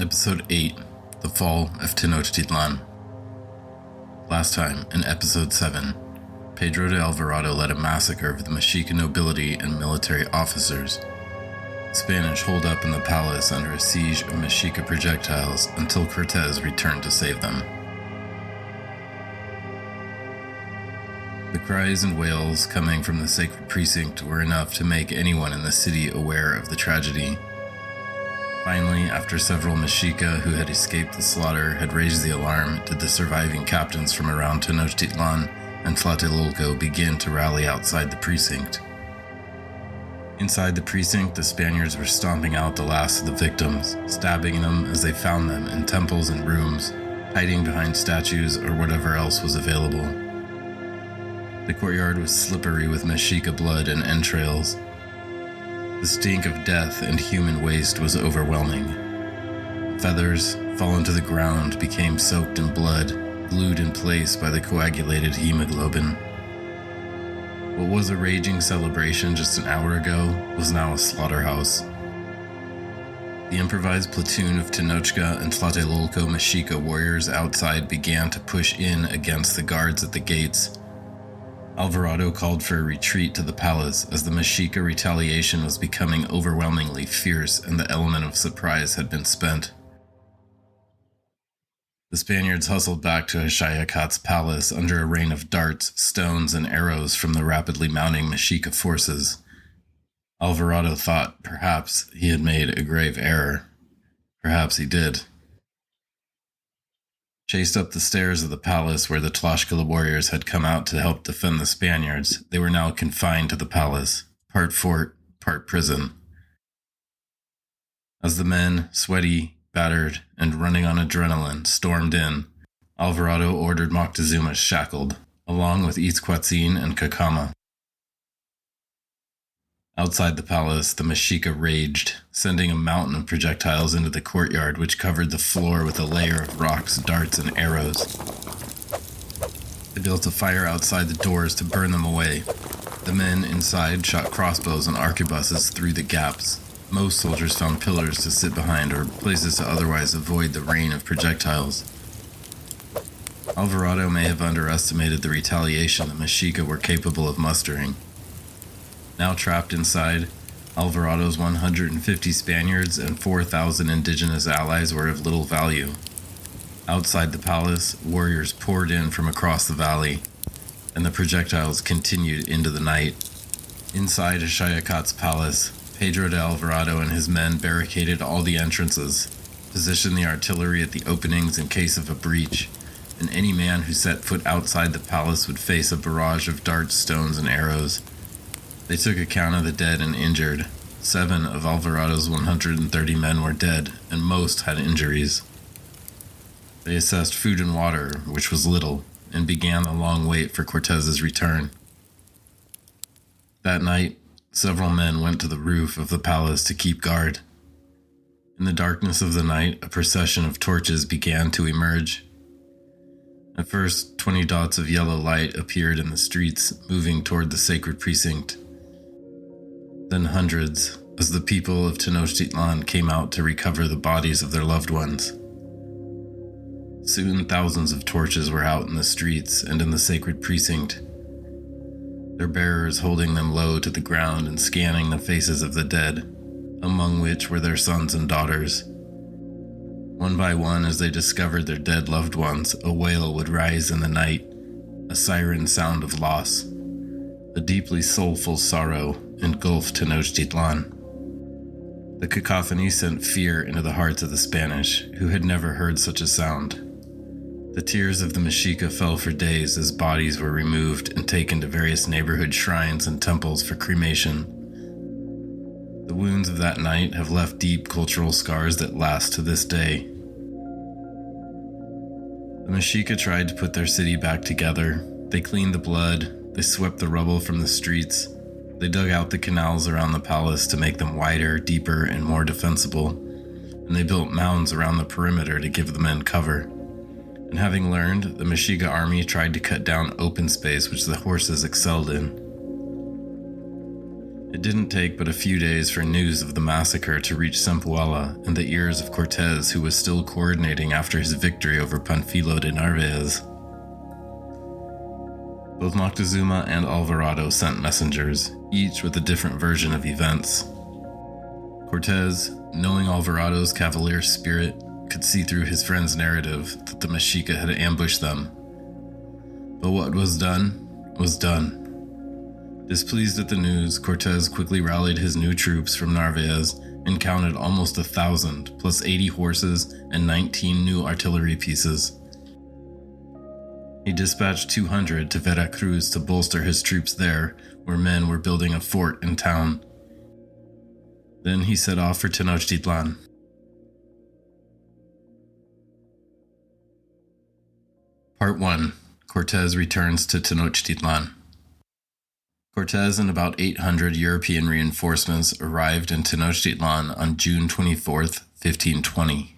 Episode 8, The Fall of Tenochtitlan. Last time, in Episode 7, Pedro de Alvarado led a massacre of the Mexica nobility and military officers. The Spanish holed up in the palace under a siege of Mexica projectiles until Cortes returned to save them. The cries and wails coming from the sacred precinct were enough to make anyone in the city aware of the tragedy. Finally, after several Mexica who had escaped the slaughter had raised the alarm, did the surviving captains from around Tenochtitlan and Tlatelolco begin to rally outside the precinct. Inside the precinct, the Spaniards were stomping out the last of the victims, stabbing them as they found them in temples and rooms, hiding behind statues or whatever else was available. The courtyard was slippery with Mexica blood and entrails. The stink of death and human waste was overwhelming. Feathers, fallen to the ground, became soaked in blood, glued in place by the coagulated hemoglobin. What was a raging celebration just an hour ago was now a slaughterhouse. The improvised platoon of Tenochca and Tlatelolco Mexica warriors outside began to push in against the guards at the gates. Alvarado called for a retreat to the palace as the Mexica retaliation was becoming overwhelmingly fierce and the element of surprise had been spent. The Spaniards hustled back to Axayactl's palace under a rain of darts, stones, and arrows from the rapidly mounting Mexica forces. Alvarado thought perhaps he had made a grave error. Perhaps he did. Chased up the stairs of the palace where the Tlaxcala warriors had come out to help defend the Spaniards, they were now confined to the palace, part fort, part prison. As the men, sweaty, battered, and running on adrenaline, stormed in, Alvarado ordered Moctezuma shackled, along with Itzcoatzin and Cacama. Outside the palace, the Mexica raged, sending a mountain of projectiles into the courtyard, which covered the floor with a layer of rocks, darts, and arrows. They built a fire outside the doors to burn them away. The men inside shot crossbows and arquebuses through the gaps. Most soldiers found pillars to sit behind or places to otherwise avoid the rain of projectiles. Alvarado may have underestimated the retaliation the Mexica were capable of mustering. Now trapped inside, Alvarado's 150 Spaniards and 4,000 indigenous allies were of little value. Outside the palace, warriors poured in from across the valley, and the projectiles continued into the night. Inside Axayactl's palace, Pedro de Alvarado and his men barricaded all the entrances, positioned the artillery at the openings in case of a breach, and any man who set foot outside the palace would face a barrage of darts, stones, and arrows. They took account of the dead and injured. 7 of Alvarado's 130 men were dead, and most had injuries. They assessed food and water, which was little, and began the long wait for Cortes's return. That night, several men went to the roof of the palace to keep guard. In the darkness of the night, a procession of torches began to emerge. At first, 20 dots of yellow light appeared in the streets, moving toward the sacred precinct. Then hundreds, as the people of Tenochtitlan came out to recover the bodies of their loved ones. Soon thousands of torches were out in the streets and in the sacred precinct, their bearers holding them low to the ground and scanning the faces of the dead, among which were their sons and daughters. One by one, as they discovered their dead loved ones, a wail would rise in the night, a siren sound of loss. A deeply soulful sorrow engulfed Tenochtitlan. The cacophony sent fear into the hearts of the Spanish, who had never heard such a sound. The tears of the Mexica fell for days as bodies were removed and taken to various neighborhood shrines and temples for cremation. The wounds of that night have left deep cultural scars that last to this day. The Mexica tried to put their city back together. They cleaned the blood. They swept the rubble from the streets. They dug out the canals around the palace to make them wider, deeper, and more defensible, and they built mounds around the perimeter to give the men cover. And having learned, the Mexica army tried to cut down open space which the horses excelled in. It didn't take but a few days for news of the massacre to reach Zempoala and the ears of Cortes, who was still coordinating after his victory over Panfilo de Narvaez. Both Moctezuma and Alvarado sent messengers, each with a different version of events. Cortes, knowing Alvarado's cavalier spirit, could see through his friend's narrative that the Mexica had ambushed them. But what was done, was done. Displeased at the news, Cortes quickly rallied his new troops from Narvaez and counted almost 1,000, plus 80 horses and 19 new artillery pieces. He dispatched 200 to Veracruz to bolster his troops there, where men were building a fort in town. Then he set off for Tenochtitlan. Part 1. Cortes returns to Tenochtitlan. Cortes and about 800 European reinforcements arrived in Tenochtitlan on June 24, 1520.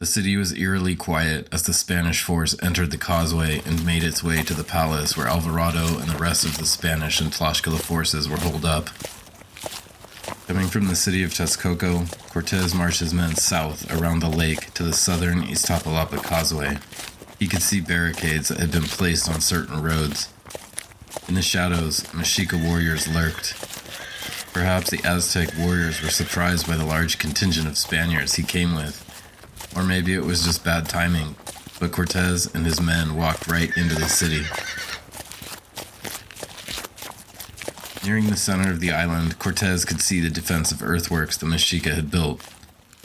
The city was eerily quiet as the Spanish force entered the causeway and made its way to the palace where Alvarado and the rest of the Spanish and Tlaxcala forces were holed up. Coming from the city of Texcoco, Cortes marched his men south around the lake to the southern Iztapalapa causeway. He could see barricades that had been placed on certain roads. In the shadows, Mexica warriors lurked. Perhaps the Aztec warriors were surprised by the large contingent of Spaniards he came with. Or maybe it was just bad timing, but Cortes and his men walked right into the city. Nearing the center of the island, Cortes could see the defensive earthworks the Mexica had built.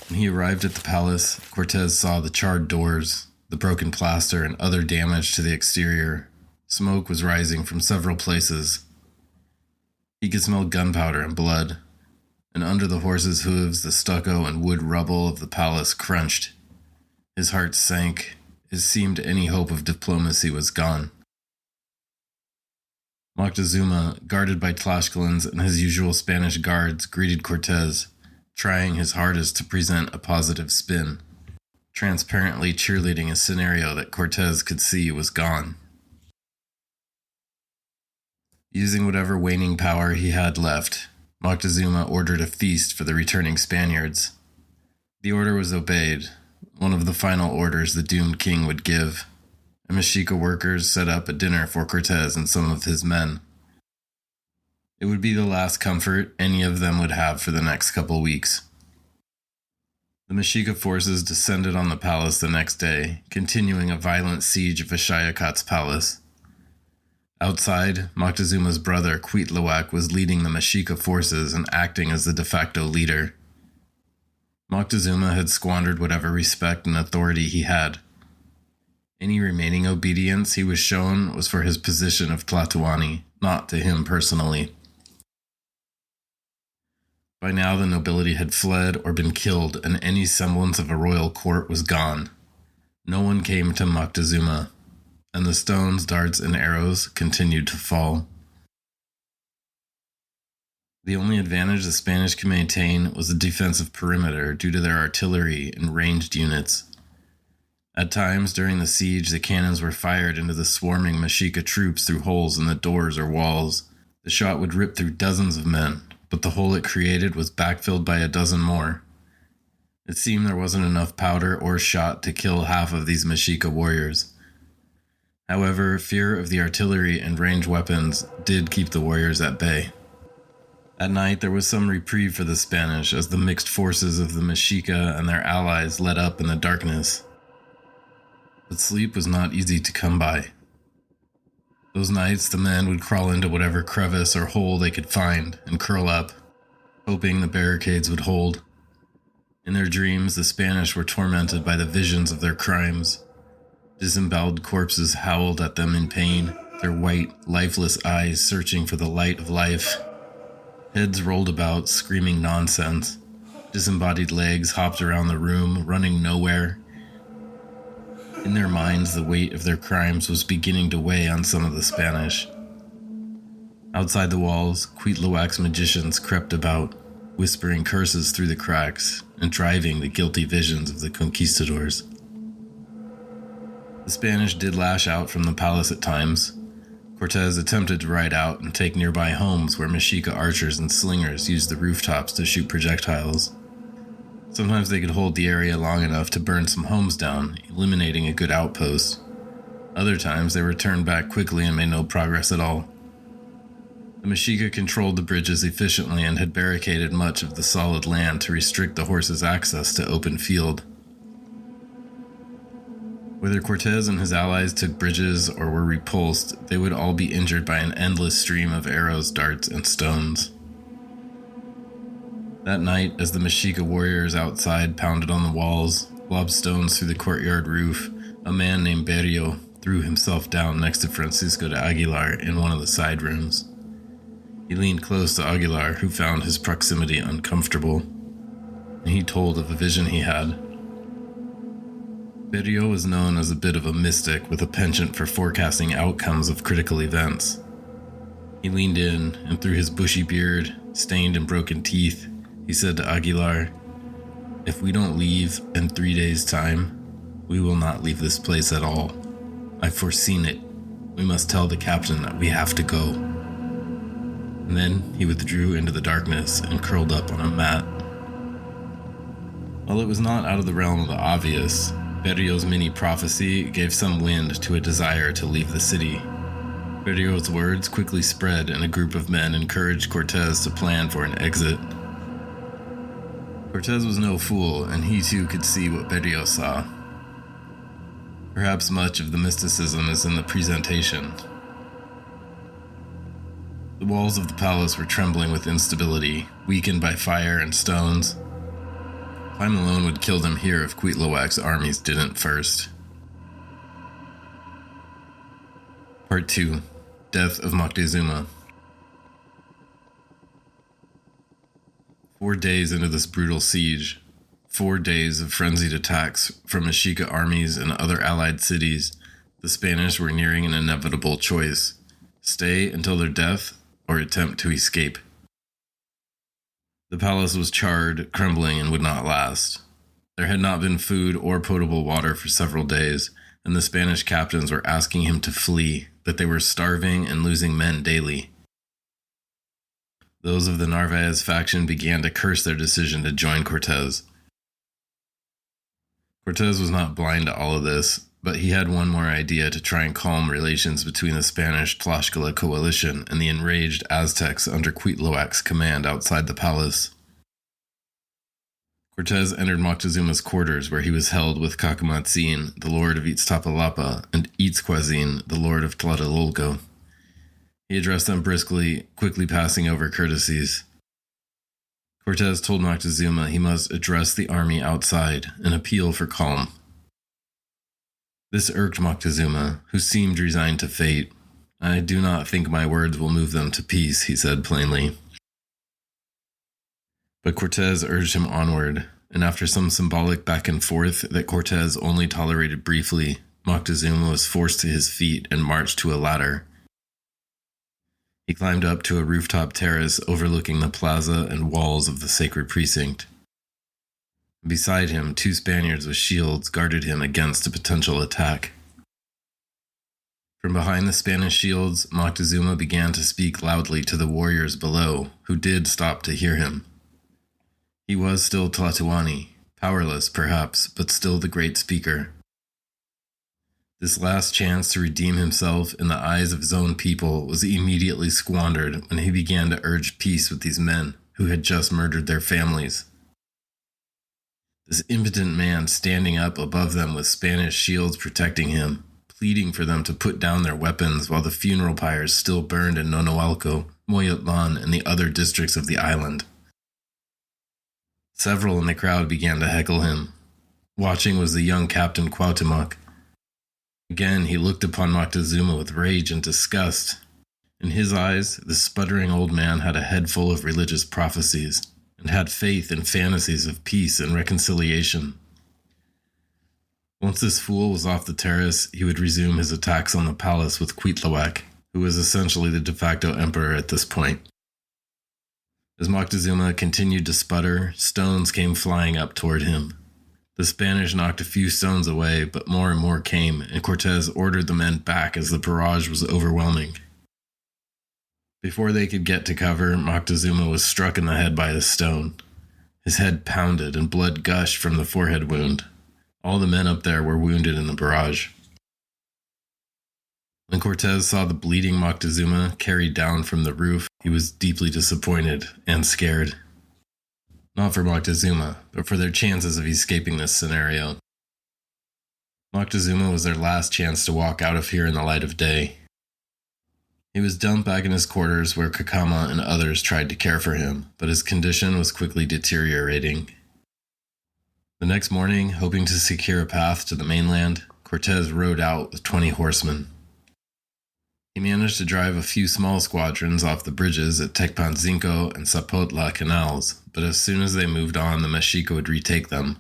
When he arrived at the palace, Cortes saw the charred doors, the broken plaster, and other damage to the exterior. Smoke was rising from several places. He could smell gunpowder and blood, and under the horses' hooves the stucco and wood rubble of the palace crunched. His heart sank. It seemed any hope of diplomacy was gone. Moctezuma, guarded by Tlaxcalans and his usual Spanish guards, greeted Cortes, trying his hardest to present a positive spin, transparently cheerleading a scenario that Cortes could see was gone. Using whatever waning power he had left, Moctezuma ordered a feast for the returning Spaniards. The order was obeyed, one of the final orders the doomed king would give, and Mexica workers set up a dinner for Cortes and some of his men. It would be the last comfort any of them would have for the next couple weeks. The Mexica forces descended on the palace the next day, continuing a violent siege of Axayactl's palace. Outside, Moctezuma's brother Cuitlahuac was leading the Mexica forces and acting as the de facto leader. Moctezuma had squandered whatever respect and authority he had. Any remaining obedience he was shown was for his position of Tlatoani, not to him personally. By now the nobility had fled or been killed, and any semblance of a royal court was gone. No one came to Moctezuma, and the stones, darts, and arrows continued to fall. The only advantage the Spanish could maintain was the defensive perimeter due to their artillery and ranged units. At times during the siege, the cannons were fired into the swarming Mexica troops through holes in the doors or walls. The shot would rip through dozens of men, but the hole it created was backfilled by a dozen more. It seemed there wasn't enough powder or shot to kill half of these Mexica warriors. However, fear of the artillery and ranged weapons did keep the warriors at bay. At night, there was some reprieve for the Spanish as the mixed forces of the Mexica and their allies let up in the darkness. But sleep was not easy to come by. Those nights, the men would crawl into whatever crevice or hole they could find and curl up, hoping the barricades would hold. In their dreams, the Spanish were tormented by the visions of their crimes. Disemboweled corpses howled at them in pain, their white, lifeless eyes searching for the light of life. Heads rolled about, screaming nonsense. Disembodied legs hopped around the room, running nowhere. In their minds, the weight of their crimes was beginning to weigh on some of the Spanish. Outside the walls, Cuitlahuac's magicians crept about, whispering curses through the cracks and driving the guilty visions of the conquistadors. The Spanish did lash out from the palace at times. Cortes attempted to ride out and take nearby homes where Mexica archers and slingers used the rooftops to shoot projectiles. Sometimes they could hold the area long enough to burn some homes down, eliminating a good outpost. Other times they returned back quickly and made no progress at all. The Mexica controlled the bridges efficiently and had barricaded much of the solid land to restrict the horses' access to open field. Whether Cortes and his allies took bridges or were repulsed, they would all be injured by an endless stream of arrows, darts, and stones. That night, as the Mexica warriors outside pounded on the walls, lobbed stones through the courtyard roof, a man named Berrio threw himself down next to Francisco de Aguilar in one of the side rooms. He leaned close to Aguilar, who found his proximity uncomfortable, and he told of a vision he had. Berrio was known as a bit of a mystic with a penchant for forecasting outcomes of critical events. He leaned in, and through his bushy beard, stained and broken teeth, he said to Aguilar, "If we don't leave in 3 days' time, we will not leave this place at all. I've foreseen it. We must tell the captain that we have to go." And then he withdrew into the darkness and curled up on a mat. While it was not out of the realm of the obvious, Berrio's mini prophecy gave some wind to a desire to leave the city. Berrio's words quickly spread, and a group of men encouraged Cortes to plan for an exit. Cortes was no fool, and he too could see what Berrio saw. Perhaps much of the mysticism is in the presentation. The walls of the palace were trembling with instability, weakened by fire and stones. Time alone would kill them here if Cuitlawac's armies didn't first. Part 2. Death of Moctezuma. 4 days into this brutal siege, 4 days of frenzied attacks from Mexica armies and other allied cities, the Spanish were nearing an inevitable choice: stay until their death or attempt to escape. The palace was charred, crumbling, and would not last. There had not been food or potable water for several days, and the Spanish captains were asking him to flee, but they were starving and losing men daily. Those of the Narvaez faction began to curse their decision to join Cortes. Cortes was not blind to all of this, but he had one more idea to try and calm relations between the Spanish Tlaxcala coalition and the enraged Aztecs under Cuitlawac's command outside the palace. Cortes entered Moctezuma's quarters, where he was held with Cacamatzin, the lord of Iztapalapa, and Itzcuazin, the lord of Tlatelolco. He addressed them briskly, quickly passing over courtesies. Cortes told Moctezuma he must address the army outside and appeal for calm. This irked Moctezuma, who seemed resigned to fate. "I do not think my words will move them to peace," he said plainly. But Cortes urged him onward, and after some symbolic back and forth that Cortes only tolerated briefly, Moctezuma was forced to his feet and marched to a ladder. He climbed up to a rooftop terrace overlooking the plaza and walls of the sacred precinct. Beside him, 2 Spaniards with shields guarded him against a potential attack. From behind the Spanish shields, Moctezuma began to speak loudly to the warriors below, who did stop to hear him. He was still Tlatoani, powerless perhaps, but still the great speaker. This last chance to redeem himself in the eyes of his own people was immediately squandered when he began to urge peace with these men who had just murdered their families. This impotent man standing up above them with Spanish shields protecting him, pleading for them to put down their weapons while the funeral pyres still burned in Nonoalco, Moyotlan, and the other districts of the island. Several in the crowd began to heckle him. Watching was the young Captain Cuauhtemoc. Again, he looked upon Moctezuma with rage and disgust. In his eyes, the sputtering old man had a head full of religious prophecies, and had faith in fantasies of peace and reconciliation. Once this fool was off the terrace, he would resume his attacks on the palace with Cuitlahuac, who was essentially the de facto emperor at this point. As Moctezuma continued to sputter, stones came flying up toward him. The Spanish knocked a few stones away, but more and more came, and Cortes ordered the men back as the barrage was overwhelming. Before they could get to cover, Moctezuma was struck in the head by a stone. His head pounded and blood gushed from the forehead wound. All the men up there were wounded in the barrage. When Cortes saw the bleeding Moctezuma carried down from the roof, he was deeply disappointed and scared. Not for Moctezuma, but for their chances of escaping this scenario. Moctezuma was their last chance to walk out of here in the light of day. He was dumped back in his quarters where Cacama and others tried to care for him, but his condition was quickly deteriorating. The next morning, hoping to secure a path to the mainland, Cortes rode out with 20 horsemen. He managed to drive a few small squadrons off the bridges at Tecpanzinco and Zapotla canals, but as soon as they moved on, the Mexica would retake them.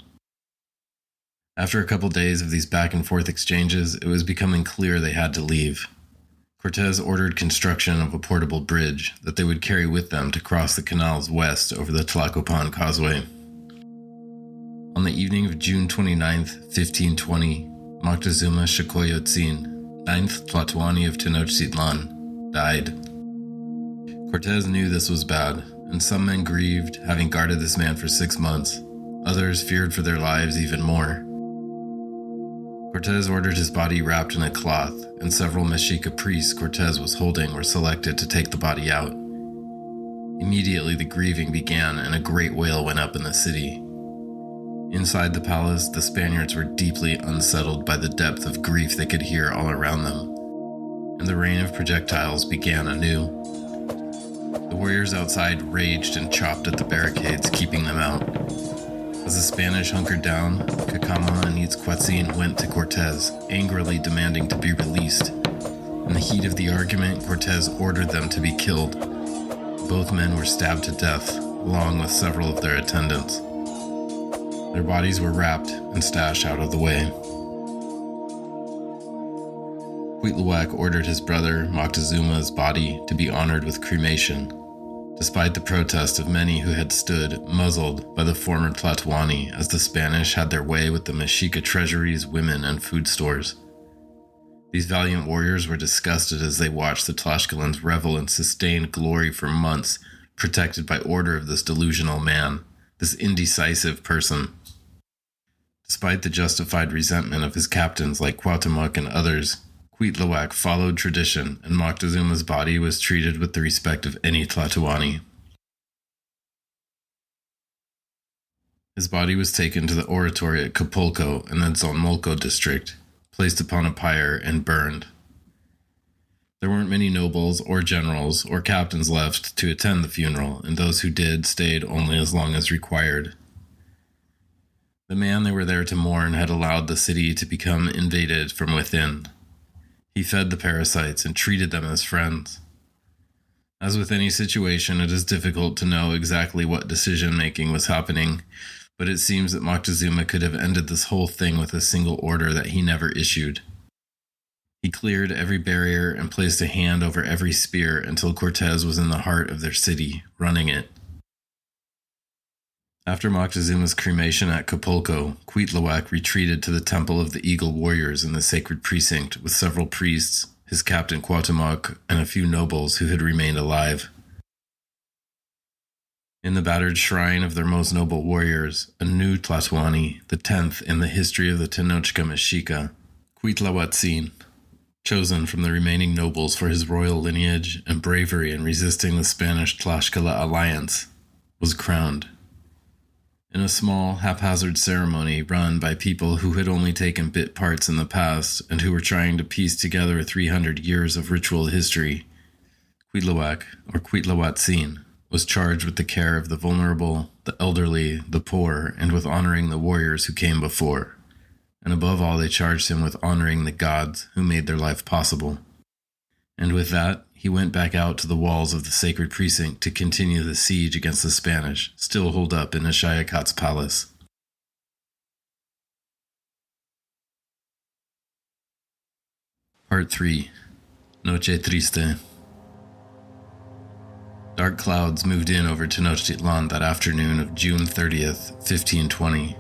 After a couple days of these back-and-forth exchanges, it was becoming clear they had to leave. Cortes ordered construction of a portable bridge that they would carry with them to cross the canals west over the Tlacopan causeway. On the evening of June 29, 1520, Moctezuma Xocoyotzin, 9th Tlatoani of Tenochtitlan, died. Cortes knew this was bad, and some men grieved, having guarded this man for 6 months. Others feared for their lives even more. Cortes ordered his body wrapped in a cloth, and several Mexica priests Cortes was holding were selected to take the body out. Immediately the grieving began, and a great wail went up in the city. Inside the palace, the Spaniards were deeply unsettled by the depth of grief they could hear all around them, and the rain of projectiles began anew. The warriors outside raged and chopped at the barricades, keeping them out. As the Spanish hunkered down, Cacama and Itzcuatzin went to Cortes, angrily demanding to be released. In the heat of the argument, Cortes ordered them to be killed. Both men were stabbed to death, along with several of their attendants. Their bodies were wrapped and stashed out of the way. Cuitlahuac ordered his brother Moctezuma's body to be honored with cremation, despite the protest of many who had stood muzzled by the former Tlatoani as the Spanish had their way with the Mexica treasuries, women, and food stores. These valiant warriors were disgusted as they watched the Tlaxcalans revel in sustained glory for months, protected by order of this delusional man, this indecisive person. Despite the justified resentment of his captains like Cuauhtemoc and others, Cuitlahuac followed tradition, and Moctezuma's body was treated with the respect of any Tlatoani. His body was taken to the oratory at Capulco in the Zonmolco district, placed upon a pyre, and burned. There weren't many nobles or generals or captains left to attend the funeral, and those who did stayed only as long as required. The man they were there to mourn had allowed the city to become invaded from within. He fed the parasites and treated them as friends. As with any situation, it is difficult to know exactly what decision-making was happening, but it seems that Moctezuma could have ended this whole thing with a single order that he never issued. He cleared every barrier and placed a hand over every spear until Cortes was in the heart of their city, running it. After Moctezuma's cremation at Capulco, Cuitlahuac retreated to the Temple of the Eagle Warriors in the sacred precinct with several priests, his captain Cuauhtemoc, and a few nobles who had remained alive. In the battered shrine of their most noble warriors, a new Tlatoani, the 10th in the history of the Tenochca Mexica, Cuitlahuatzin, chosen from the remaining nobles for his royal lineage and bravery in resisting the Spanish-Tlaxcala alliance, was crowned. In a small, haphazard ceremony run by people who had only taken bit parts in the past and who were trying to piece together 300 years of ritual history, Cuitlahuac, or Cuitlahuatzin, was charged with the care of the vulnerable, the elderly, the poor, and with honoring the warriors who came before. And above all, they charged him with honoring the gods who made their life possible. And with that, he went back out to the walls of the sacred precinct to continue the siege against the Spanish, still holed up in Axayactl's palace. Part 3. Noche Triste. Dark clouds moved in over Tenochtitlan that afternoon of June 30th, 1520.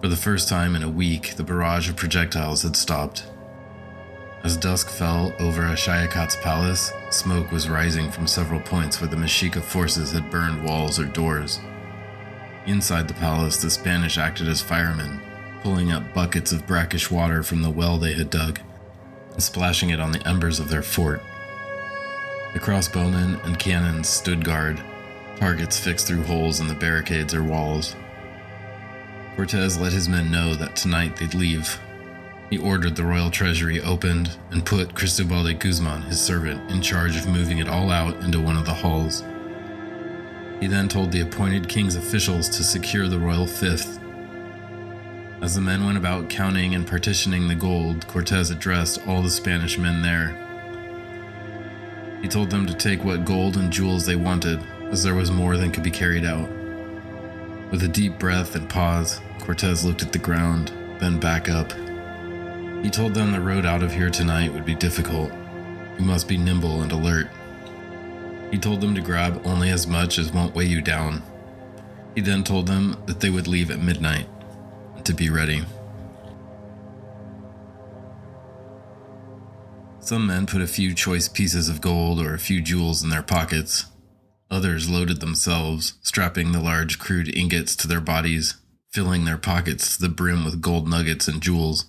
For the first time in a week, the barrage of projectiles had stopped. As dusk fell over Axayactl's palace, smoke was rising from several points where the Mexica forces had burned walls or doors. Inside the palace, the Spanish acted as firemen, pulling up buckets of brackish water from the well they had dug and splashing it on the embers of their fort. The crossbowmen and cannons stood guard, targets fixed through holes in the barricades or walls. Cortes let his men know that tonight they'd leave. He ordered the royal treasury opened and put Cristobal de Guzman, his servant, in charge of moving it all out into one of the halls. He then told the appointed king's officials to secure the royal fifth. As the men went about counting and partitioning the gold, Cortes addressed all the Spanish men there. He told them to take what gold and jewels they wanted, as there was more than could be carried out. With a deep breath and pause, Cortes looked at the ground, then back up. He told them the road out of here tonight would be difficult. You must be nimble and alert. He told them to grab only as much as won't weigh you down. He then told them that they would leave at midnight, and to be ready. Some men put a few choice pieces of gold or a few jewels in their pockets. Others loaded themselves, strapping the large crude ingots to their bodies, filling their pockets to the brim with gold nuggets and jewels.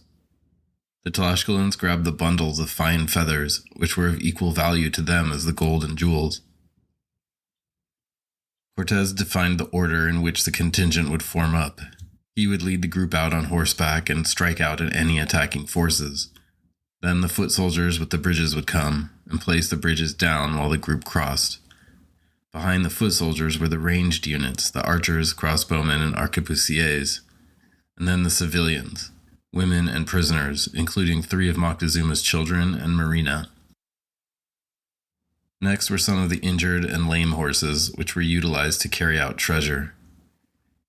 The Tlaxcalans grabbed the bundles of fine feathers, which were of equal value to them as the gold and jewels. Cortes defined the order in which the contingent would form up. He would lead the group out on horseback and strike out at any attacking forces. Then the foot soldiers with the bridges would come and place the bridges down while the group crossed. Behind the foot soldiers were the ranged units, the archers, crossbowmen, and arquebusiers, and then the civilians, women and prisoners, including 3 of Moctezuma's children and Marina. Next were some of the injured and lame horses, which were utilized to carry out treasure.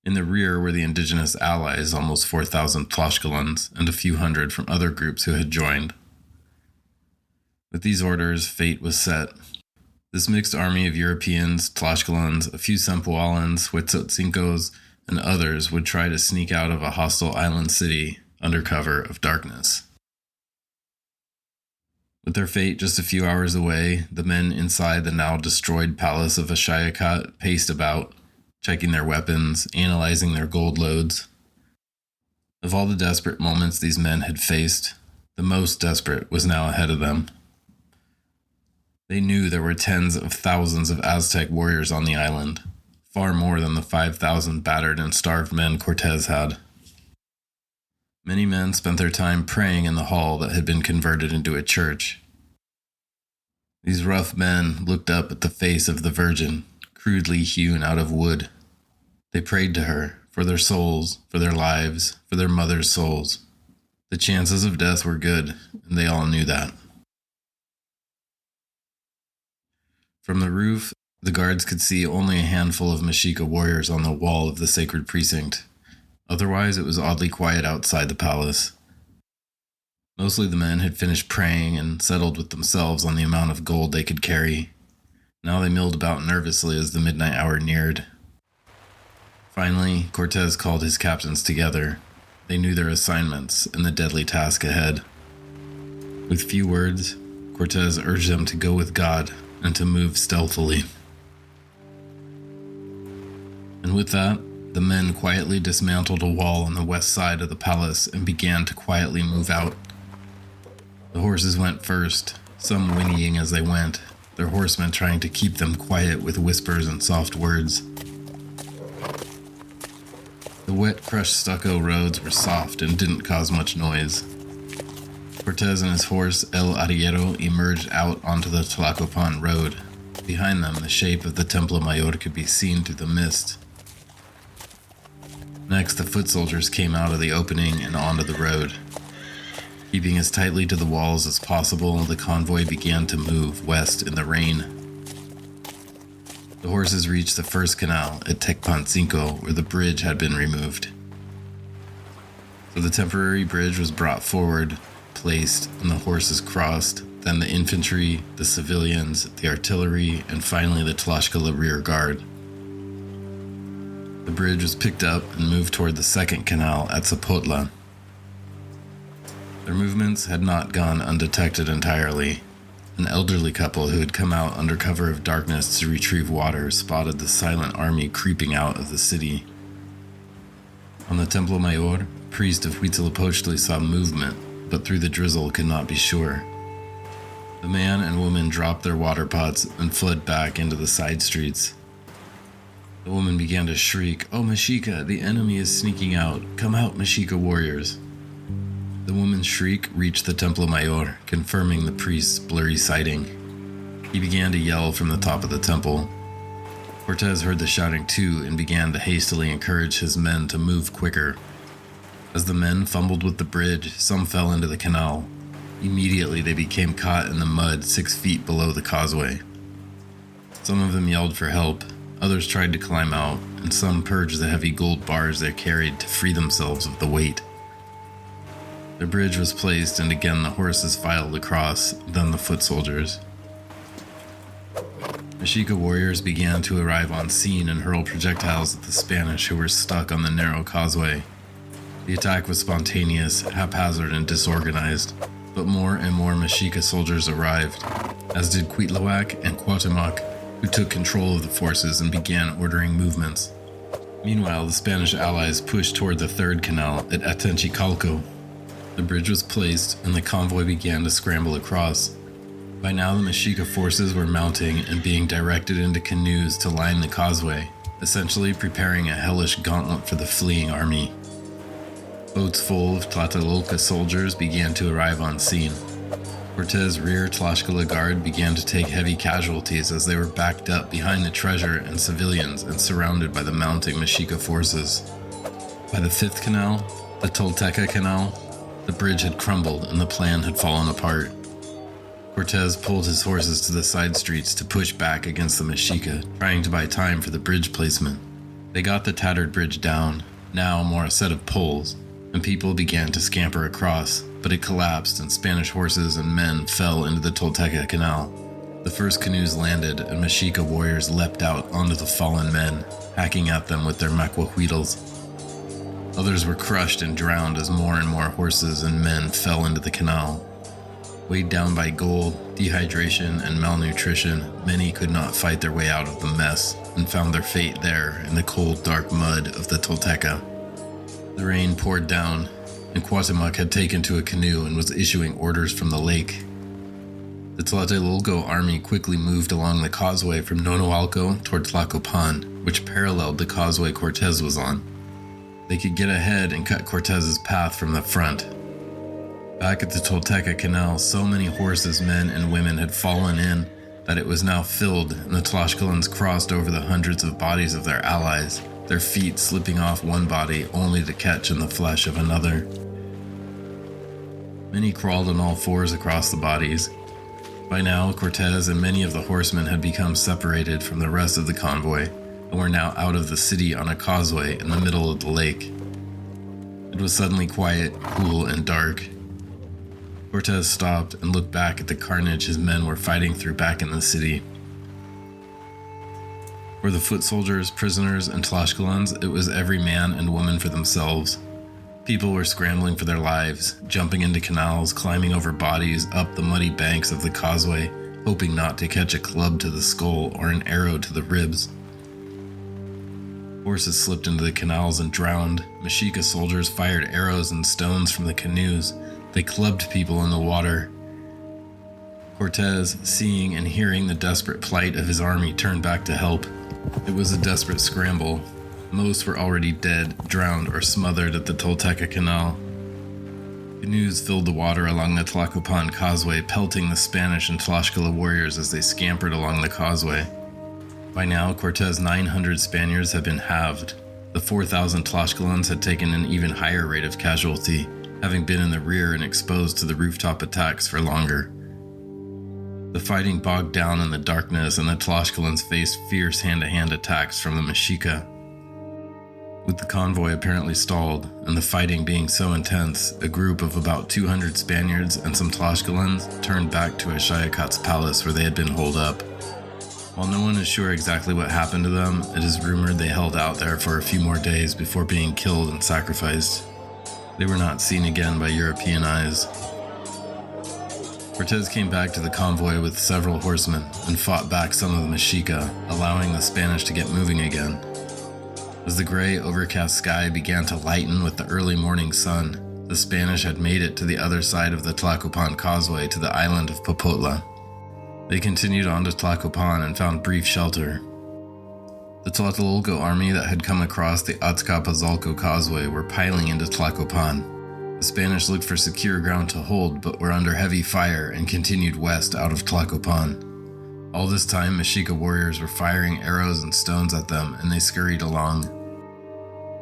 In the rear were the indigenous allies, almost 4,000 Tlaxcalans, and a few hundred from other groups who had joined. With these orders, fate was set. This mixed army of Europeans, Tlaxcalans, a few Sempoalans, Huitzotzingos, and others would try to sneak out of a hostile island city under cover of darkness. With their fate just a few hours away, the men inside the now destroyed palace of Axayactl paced about, checking their weapons, analyzing their gold loads. Of all the desperate moments these men had faced, the most desperate was now ahead of them. They knew there were tens of thousands of Aztec warriors on the island, far more than the 5,000 battered and starved men Cortes had. Many men spent their time praying in the hall that had been converted into a church. These rough men looked up at the face of the Virgin, crudely hewn out of wood. They prayed to her, for their souls, for their lives, for their mothers' souls. The chances of death were good, and they all knew that. From the roof, the guards could see only a handful of Mexica warriors on the wall of the sacred precinct. Otherwise, it was oddly quiet outside the palace. Mostly the men had finished praying and settled with themselves on the amount of gold they could carry. Now they milled about nervously as the midnight hour neared. Finally, Cortes called his captains together. They knew their assignments and the deadly task ahead. With few words, Cortes urged them to go with God and to move stealthily. And with that, the men quietly dismantled a wall on the west side of the palace and began to quietly move out. The horses went first, some whinnying as they went, their horsemen trying to keep them quiet with whispers and soft words. The wet, crushed stucco roads were soft and didn't cause much noise. Cortes and his horse, El Arriero, emerged out onto the Tlacopan road. Behind them, the shape of the Templo Mayor could be seen through the mist. Next, the foot soldiers came out of the opening and onto the road. Keeping as tightly to the walls as possible, the convoy began to move west in the rain. The horses reached the first canal at Tecpancinco, where the bridge had been removed. So the temporary bridge was brought forward, placed, and the horses crossed, then the infantry, the civilians, the artillery, and finally the Tlaxcala rear guard. The bridge was picked up and moved toward the second canal at Zapotla. Their movements had not gone undetected entirely. An elderly couple who had come out under cover of darkness to retrieve water spotted the silent army creeping out of the city. On the Templo Mayor, priest of Huitzilopochtli saw movement, but through the drizzle could not be sure. The man and woman dropped their water pots and fled back into the side streets. The woman began to shriek, "Oh, Mexica, the enemy is sneaking out. Come out, Mexica warriors." The woman's shriek reached the Templo Mayor, confirming the priest's blurry sighting. He began to yell from the top of the temple. Cortes heard the shouting too and began to hastily encourage his men to move quicker. As the men fumbled with the bridge, some fell into the canal. Immediately they became caught in the mud 6 feet below the causeway. Some of them yelled for help, others tried to climb out, and some purged the heavy gold bars they carried to free themselves of the weight. The bridge was placed, and again the horses filed across, then the foot soldiers. Mexica warriors began to arrive on scene and hurl projectiles at the Spanish who were stuck on the narrow causeway. The attack was spontaneous, haphazard, and disorganized, but more and more Mexica soldiers arrived, as did Cuitlahuac and Cuauhtémoc, who took control of the forces and began ordering movements. Meanwhile, the Spanish allies pushed toward the third canal at Axayactl. The bridge was placed, and the convoy began to scramble across. By now, the Mexica forces were mounting and being directed into canoes to line the causeway, essentially preparing a hellish gauntlet for the fleeing army. Boats full of Tlatelolca soldiers began to arrive on scene. Cortes' rear Tlaxcala guard began to take heavy casualties as they were backed up behind the treasure and civilians and surrounded by the mounting Mexica forces. By the fifth canal, the Tolteca Canal, the bridge had crumbled and the plan had fallen apart. Cortes pulled his horses to the side streets to push back against the Mexica, trying to buy time for the bridge placement. They got the tattered bridge down, now more a set of poles, and people began to scamper across, but it collapsed and Spanish horses and men fell into the Tolteca Canal. The first canoes landed and Mexica warriors leapt out onto the fallen men, hacking at them with their macuahuitls. Others were crushed and drowned as more and more horses and men fell into the canal. Weighed down by gold, dehydration, and malnutrition, many could not fight their way out of the mess and found their fate there in the cold, dark mud of the Tolteca. The rain poured down, and Cuauhtémoc had taken to a canoe and was issuing orders from the lake. The Tlatelolco army quickly moved along the causeway from Nonoalco toward Tlacopan, which paralleled the causeway Cortes was on. They could get ahead and cut Cortes's path from the front. Back at the Tolteca Canal, so many horses, men, and women had fallen in that it was now filled, and the Tlaxcalans crossed over the hundreds of bodies of their allies, their feet slipping off one body only to catch in the flesh of another. Many crawled on all fours across the bodies. By now, Cortes and many of the horsemen had become separated from the rest of the convoy, and were now out of the city on a causeway in the middle of the lake. It was suddenly quiet, cool, and dark. Cortes stopped and looked back at the carnage his men were fighting through back in the city. For the foot soldiers, prisoners, and Tlaxcalans, it was every man and woman for themselves. People were scrambling for their lives, jumping into canals, climbing over bodies, up the muddy banks of the causeway, hoping not to catch a club to the skull or an arrow to the ribs. Horses slipped into the canals and drowned. Mexica soldiers fired arrows and stones from the canoes. They clubbed people in the water. Cortes, seeing and hearing the desperate plight of his army, turned back to help. It was a desperate scramble. Most were already dead, drowned, or smothered at the Tolteca Canal. Canoes filled the water along the Tlacopan causeway, pelting the Spanish and Tlaxcala warriors as they scampered along the causeway. By now, Cortes' 900 Spaniards had been halved. The 4,000 Tlaxcalans had taken an even higher rate of casualty, having been in the rear and exposed to the rooftop attacks for longer. The fighting bogged down in the darkness, and the Tlaxcalans faced fierce hand-to-hand attacks from the Mexica. With the convoy apparently stalled, and the fighting being so intense, a group of about 200 Spaniards and some Tlaxcalans turned back to Axayactl's palace where they had been holed up. While no one is sure exactly what happened to them, it is rumored they held out there for a few more days before being killed and sacrificed. They were not seen again by European eyes. Cortes came back to the convoy with several horsemen and fought back some of the Mexica, allowing the Spanish to get moving again. As the gray, overcast sky began to lighten with the early morning sun, the Spanish had made it to the other side of the Tlacopan causeway to the island of Popotla. They continued on to Tlacopan and found brief shelter. The Tlatelolco army that had come across the Azcapotzalco causeway were piling into Tlacopan. The Spanish looked for secure ground to hold, but were under heavy fire and continued west out of Tlacopan. All this time, Mexica warriors were firing arrows and stones at them, and they scurried along.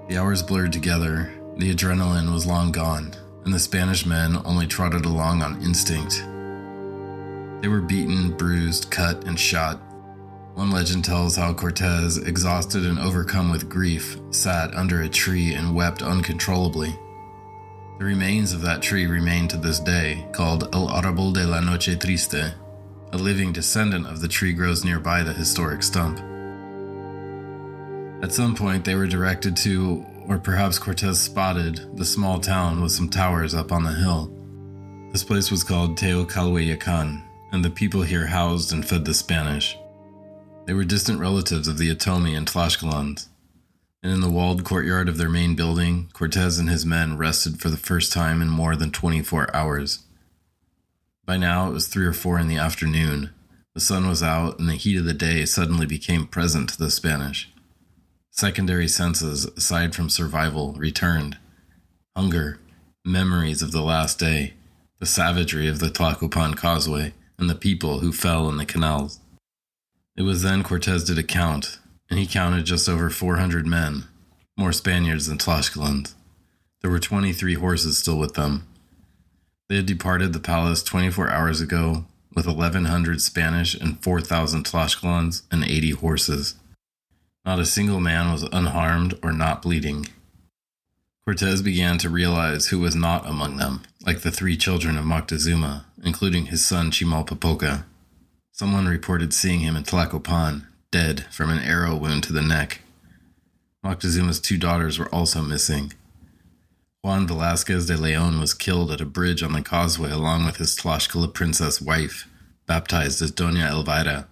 The hours blurred together, the adrenaline was long gone, and the Spanish men only trotted along on instinct. They were beaten, bruised, cut, and shot. One legend tells how Cortes, exhausted and overcome with grief, sat under a tree and wept uncontrollably. The remains of that tree remain to this day, called El Árbol de la Noche Triste. A living descendant of the tree grows nearby the historic stump. At some point they were directed to, or perhaps Cortes spotted, the small town with some towers up on the hill. This place was called Teocalhuaycan, and the people here housed and fed the Spanish. They were distant relatives of the Otomi and Tlaxcalans, and in the walled courtyard of their main building, Cortes and his men rested for the first time in more than 24 hours. By now it was 3 or 4 in the afternoon. The sun was out, and the heat of the day suddenly became present to the Spanish. Secondary senses, aside from survival, returned. Hunger, memories of the last day, the savagery of the Tlacopan causeway, and the people who fell in the canals. It was then Cortes did a count, and he counted just over 400 men, more Spaniards than Tlaxcalans. There were 23 horses still with them. They had departed the palace 24 hours ago with 1,100 Spanish and 4,000 Tlaxcalans and 80 horses. Not a single man was unharmed or not bleeding. Cortes began to realize who was not among them, like the 3 children of Moctezuma, including his son Chimalpopoca. Someone reported seeing him in Tlacopan, dead from an arrow wound to the neck. Moctezuma's 2 daughters were also missing. Juan Velázquez de León was killed at a bridge on the causeway along with his Tlaxcala princess wife, baptized as Doña Elvira.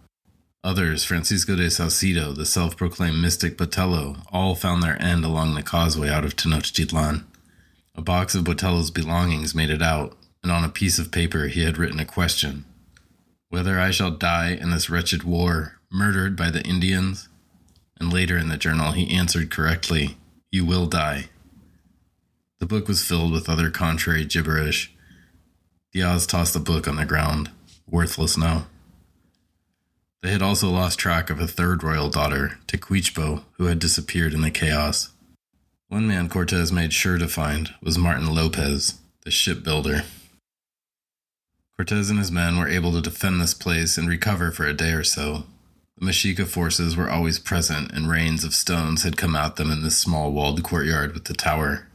Others, Francisco de Salcido, the self-proclaimed mystic Botello, all found their end along the causeway out of Tenochtitlan. A box of Botello's belongings made it out, and on a piece of paper he had written a question. Whether I shall die in this wretched war, murdered by the Indians? And later in the journal he answered correctly, you will die. The book was filled with other contrary gibberish. Diaz tossed the book on the ground, worthless now. They had also lost track of a 3rd royal daughter, Tecuichpo, who had disappeared in the chaos. One man Cortes made sure to find was Martin Lopez, the shipbuilder. Cortes and his men were able to defend this place and recover for a day or so. The Mexica forces were always present, and rains of stones had come at them in this small walled courtyard with the tower.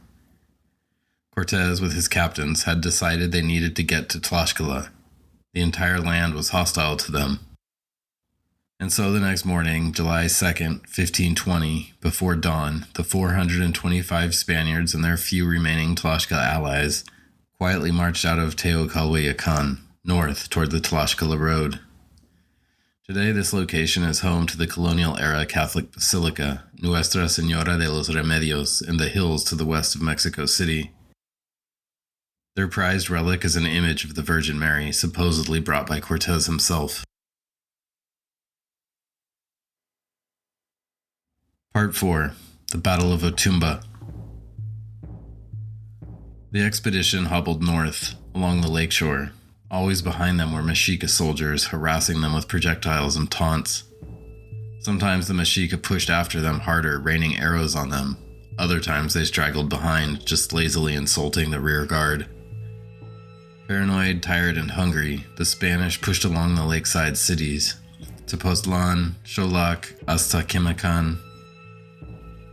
Cortes, with his captains, had decided they needed to get to Tlaxcala. The entire land was hostile to them. And so the next morning, July 2nd, 1520, before dawn, the 425 Spaniards and their few remaining Tlaxcala allies quietly marched out of Teocalhuaycan, north toward the Tlaxcala Road. Today, this location is home to the colonial-era Catholic Basilica, Nuestra Señora de los Remedios, in the hills to the west of Mexico City. Their prized relic is an image of the Virgin Mary, supposedly brought by Cortes himself. Part 4. The Battle of Otumba. The expedition hobbled north, along the lakeshore. Always behind them were Mexica soldiers, harassing them with projectiles and taunts. Sometimes the Mexica pushed after them harder, raining arrows on them. Other times they straggled behind, just lazily insulting the rear guard. Paranoid, tired, and hungry, the Spanish pushed along the lakeside cities, Tepoztlan, Xoloc, Aztacamacan.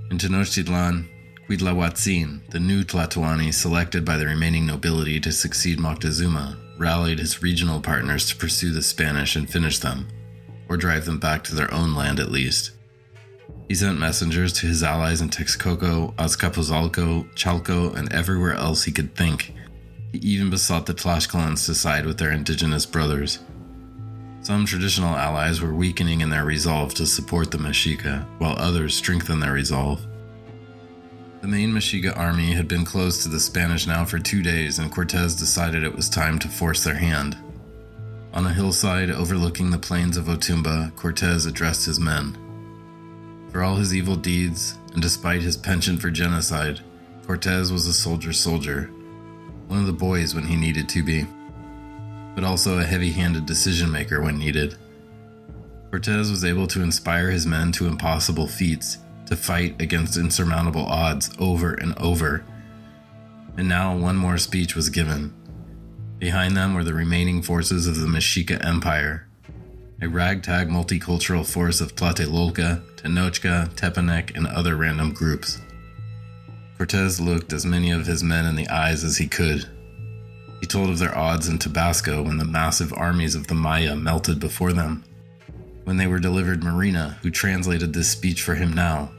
In Tenochtitlan, Cuitlahuatzin, the new Tlatoani selected by the remaining nobility to succeed Moctezuma, rallied his regional partners to pursue the Spanish and finish them, or drive them back to their own land at least. He sent messengers to his allies in Texcoco, Azcapotzalco, Chalco, and everywhere else he could think. He even besought the Tlaxcalans to side with their indigenous brothers. Some traditional allies were weakening in their resolve to support the Mexica, while others strengthened their resolve. The main Mexica army had been close to the Spanish now for 2 days, and Cortes decided it was time to force their hand. On a hillside overlooking the plains of Otumba, Cortes addressed his men. For all his evil deeds, and despite his penchant for genocide, Cortes was a soldier, one of the boys when he needed to be, but also a heavy-handed decision-maker when needed. Cortes was able to inspire his men to impossible feats, to fight against insurmountable odds over and over. And now one more speech was given. Behind them were the remaining forces of the Mexica Empire, a ragtag multicultural force of Tlatelolca, Tenochtitlan, Tepanec, and other random groups. Cortes looked as many of his men in the eyes as he could. He told of their odds in Tabasco when the massive armies of the Maya melted before them. When they were delivered Marina, who translated this speech for him now.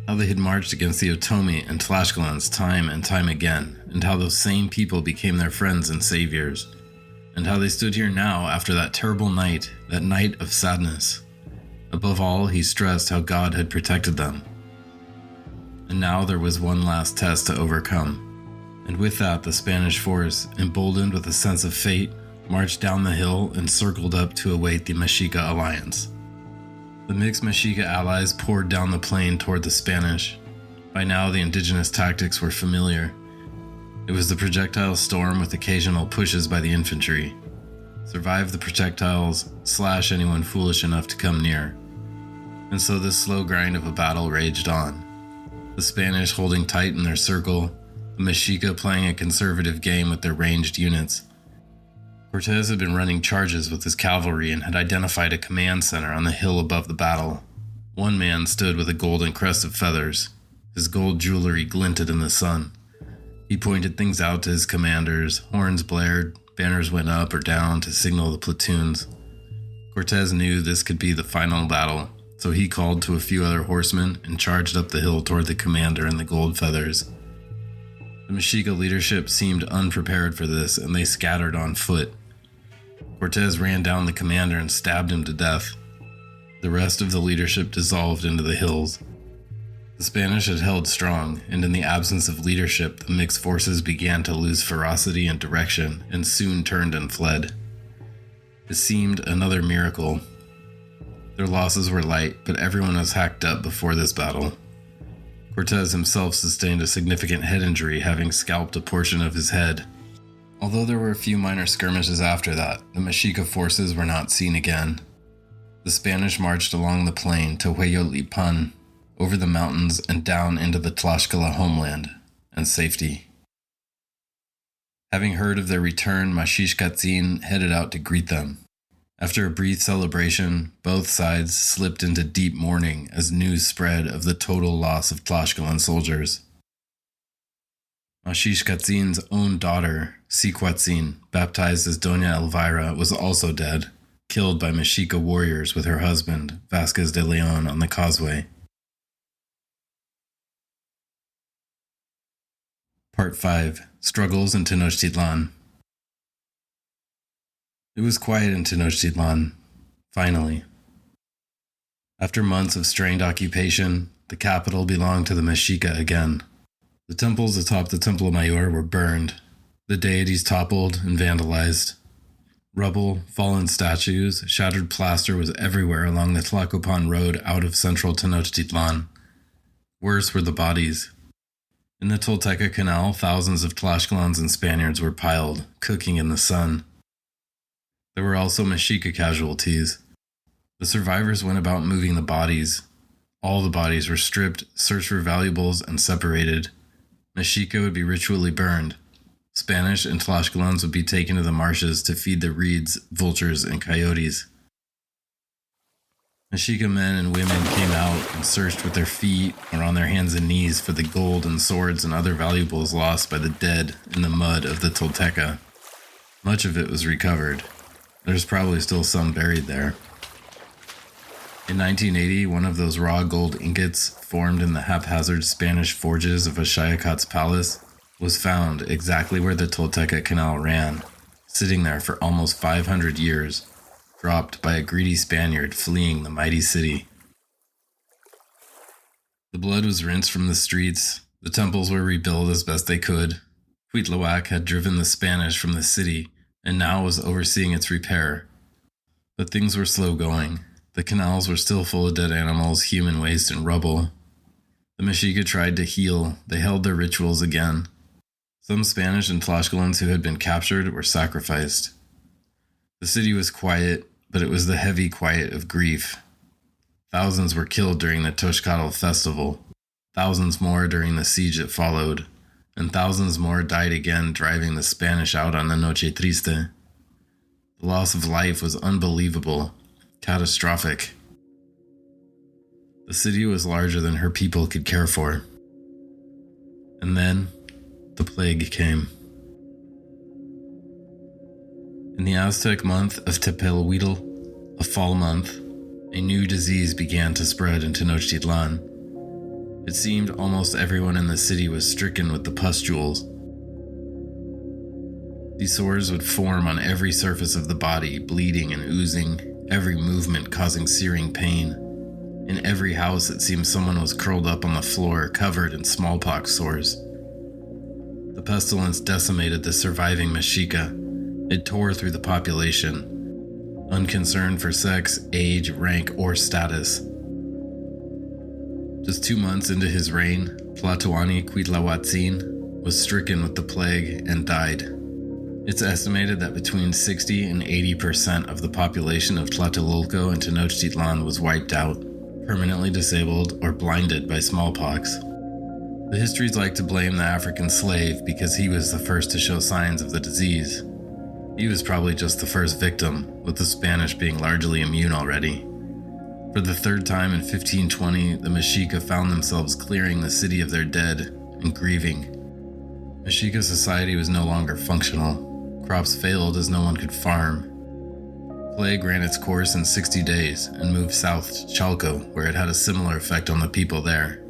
How they had marched against the Otomi and Tlaxcalans time and time again, and how those same people became their friends and saviors. And how they stood here now after that terrible night, that night of sadness. Above all, he stressed how God had protected them. And now there was one last test to overcome. And with that, the Spanish force, emboldened with a sense of fate, marched down the hill and circled up to await the Mexica alliance. The mixed Mexica allies poured down the plain toward the Spanish. By now, the indigenous tactics were familiar. It was the projectile storm with occasional pushes by the infantry. Survive the projectiles, slash anyone foolish enough to come near. And so this slow grind of a battle raged on. The Spanish holding tight in their circle, the Mexica playing a conservative game with their ranged units. Cortes had been running charges with his cavalry and had identified a command center on the hill above the battle. One man stood with a golden crest of feathers. His gold jewelry glinted in the sun. He pointed things out to his commanders, horns blared, banners went up or down to signal the platoons. Cortes knew this could be the final battle, so he called to a few other horsemen and charged up the hill toward the commander in the gold feathers. The Mexica leadership seemed unprepared for this, and they scattered on foot. Cortes ran down the commander and stabbed him to death. The rest of the leadership dissolved into the hills. The Spanish had held strong, and in the absence of leadership, the mixed forces began to lose ferocity and direction, and soon turned and fled. It seemed another miracle. Their losses were light, but everyone was hacked up before this battle. Cortes himself sustained a significant head injury, having scalped a portion of his head. Although there were a few minor skirmishes after that, the Mexica forces were not seen again. The Spanish marched along the plain to Hueyotlipan, over the mountains and down into the Tlaxcala homeland, and safety. Having heard of their return, Axayactl headed out to greet them. After a brief celebration, both sides slipped into deep mourning as news spread of the total loss of Tlaxcalan soldiers. Axayactl's own daughter, Cihuatzin, baptized as Doña Elvira, was also dead, killed by Mexica warriors with her husband, Vasquez de Leon, on the causeway. Part 5. Struggles in Tenochtitlan. It was quiet in Tenochtitlan, finally. After months of strained occupation, the capital belonged to the Mexica again. The temples atop the Templo Mayor were burned, the deities toppled and vandalized. Rubble, fallen statues, shattered plaster was everywhere along the Tlacopan road out of central Tenochtitlan. Worse were the bodies. In the Tolteca Canal, thousands of Tlaxcalans and Spaniards were piled, cooking in the sun. There were also Mexica casualties. The survivors went about moving the bodies. All the bodies were stripped, searched for valuables, and separated. Mexica would be ritually burned. Spanish and Tlaxcalans would be taken to the marshes to feed the reeds, vultures, and coyotes. Mexica men and women came out and searched with their feet or on their hands and knees for the gold and swords and other valuables lost by the dead in the mud of the Tolteca. Much of it was recovered. There's probably still some buried there. In 1980, one of those raw gold ingots formed in the haphazard Spanish forges of Axayactl's palace was found exactly where the Tolteca Canal ran, sitting there for almost 500 years, dropped by a greedy Spaniard fleeing the mighty city. The blood was rinsed from the streets, the temples were rebuilt as best they could. Cuitlahuac had driven the Spanish from the city and now was overseeing its repair. But things were slow going. The canals were still full of dead animals, human waste, and rubble. The Mexica tried to heal. They held their rituals again. Some Spanish and Tlaxcalans who had been captured were sacrificed. The city was quiet, but it was the heavy quiet of grief. Thousands were killed during the Toxcatl festival, thousands more during the siege that followed, and thousands more died again driving the Spanish out on the Noche Triste. The loss of life was unbelievable, catastrophic. The city was larger than her people could care for. And then, the plague came. In the Aztec month of Tepelhuitl, a fall month, a new disease began to spread in Tenochtitlan. It seemed almost everyone in the city was stricken with the pustules. These sores would form on every surface of the body, bleeding and oozing, every movement causing searing pain. In every house it seemed someone was curled up on the floor, covered in smallpox sores. The pestilence decimated the surviving Mexica. It tore through the population, unconcerned for sex, age, rank, or status. Just 2 months into his reign, Tlatoani Cuitlahuatzin was stricken with the plague and died. It's estimated that between 60 and 80% of the population of Tlatelolco and Tenochtitlan was wiped out, permanently disabled, or blinded by smallpox. The histories like to blame the African slave because he was the first to show signs of the disease. He was probably just the first victim, with the Spanish being largely immune already. For the third time in 1520, the Mexica found themselves clearing the city of their dead and grieving. Mexica society was no longer functional. Crops failed as no one could farm. Plague ran its course in 60 days and moved south to Chalco, where it had a similar effect on the people there.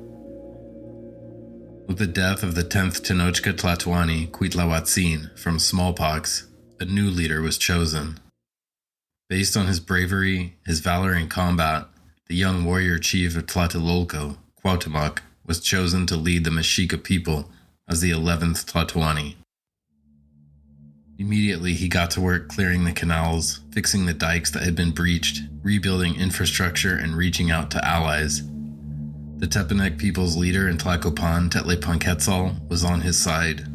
With the death of the 10th Tenochca Tlatoani Cuitlahuatzin from smallpox, a new leader was chosen. Based on his bravery, his valor in combat, the young warrior chief of Tlatelolco, Cuauhtémoc, was chosen to lead the Mexica people as the 11th Tlatoani. Immediately, he got to work clearing the canals, fixing the dikes that had been breached, rebuilding infrastructure, and reaching out to allies. The Tepanec people's leader in Tlacopan, Tetlepanquetzal, was on his side.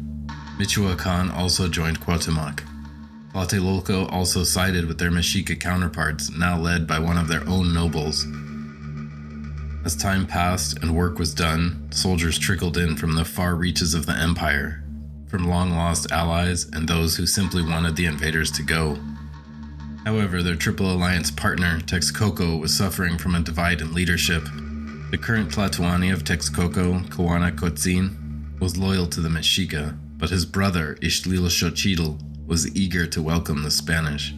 Michoacán also joined Cuauhtémoc. Tlatelolco also sided with their Mexica counterparts, now led by one of their own nobles. As time passed and work was done, soldiers trickled in from the far reaches of the empire, from long-lost allies and those who simply wanted the invaders to go. However, their Triple Alliance partner, Texcoco, was suffering from a divide in leadership. The current Tlatoani of Texcoco, Coanacotzin, was loyal to the Mexica, but his brother, Ixtlilxochitl, was eager to welcome the Spanish.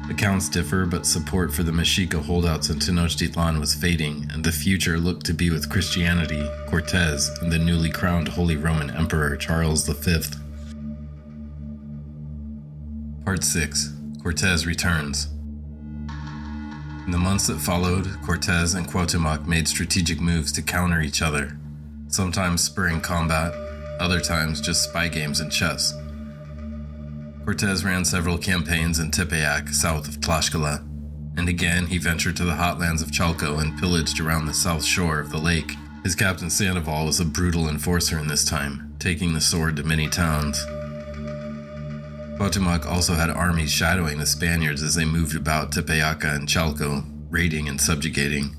Accounts differ, but support for the Mexica holdouts in Tenochtitlan was fading, and the future looked to be with Christianity, Cortes, and the newly crowned Holy Roman Emperor Charles V. Part 6. Cortes returns. In the months that followed, Cortes and Cuauhtémoc made strategic moves to counter each other, sometimes spurring combat, other times just spy games and chess. Cortes ran several campaigns in Tepeyac, south of Tlaxcala, and again he ventured to the hotlands of Chalco and pillaged around the south shore of the lake. His captain Sandoval was a brutal enforcer in this time, taking the sword to many towns. Cuauhtémoc also had armies shadowing the Spaniards as they moved about Tepeyaca and Chalco, raiding and subjugating.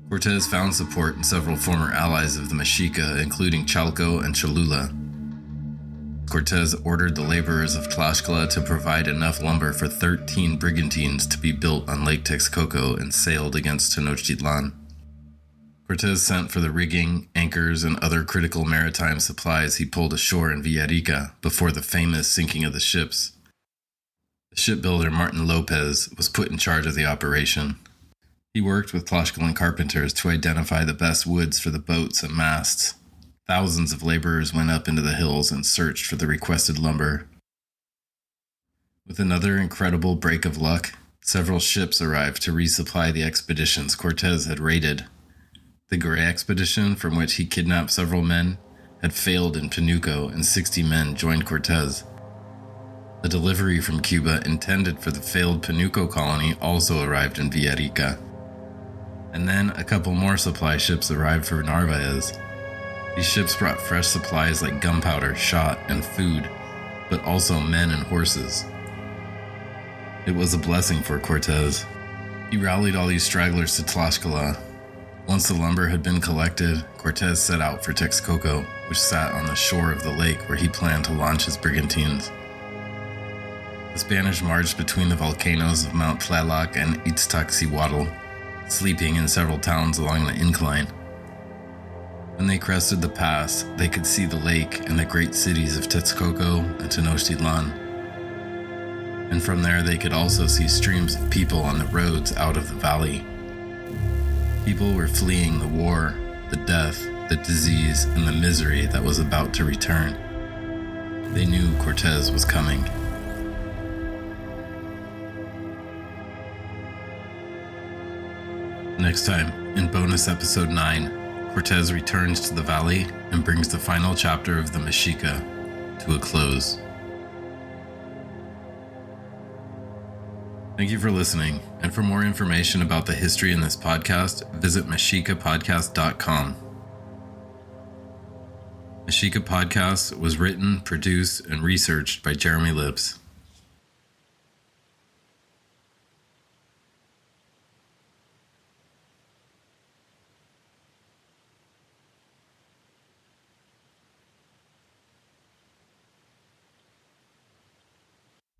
Cortes found support in several former allies of the Mexica, including Chalco and Cholula. Cortes ordered the laborers of Tlaxcala to provide enough lumber for 13 brigantines to be built on Lake Texcoco and sailed against Tenochtitlan. Cortes sent for the rigging, anchors, and other critical maritime supplies he pulled ashore in Villarica before the famous sinking of the ships. The shipbuilder Martin Lopez was put in charge of the operation. He worked with Tlaxcalan carpenters to identify the best woods for the boats and masts. Thousands of laborers went up into the hills and searched for the requested lumber. With another incredible break of luck, several ships arrived to resupply the expeditions Cortes had raided. The Gray expedition, from which he kidnapped several men, had failed in Panuco and 60 men joined Cortes. A delivery from Cuba intended for the failed Panuco colony also arrived in Villarrica. And then a couple more supply ships arrived for Narvaez. These ships brought fresh supplies like gunpowder, shot, and food, but also men and horses. It was a blessing for Cortes. He rallied all these stragglers to Tlaxcala. Once the lumber had been collected, Cortes set out for Texcoco, which sat on the shore of the lake where he planned to launch his brigantines. The Spanish marched between the volcanoes of Mount Tlaloc and Iztaccíhuatl, sleeping in several towns along the incline. When they crested the pass, they could see the lake and the great cities of Texcoco and Tenochtitlan. And from there they could also see streams of people on the roads out of the valley. People were fleeing the war, the death, the disease, and the misery that was about to return. They knew Cortes was coming. Next time, in bonus episode 9, Cortes returns to the valley and brings the final chapter of the Mexica to a close. Thank you for listening, and for more information about the history in this podcast, visit mexicapodcast.com. Mexica Podcast was written, produced, and researched by Jeremy Lips.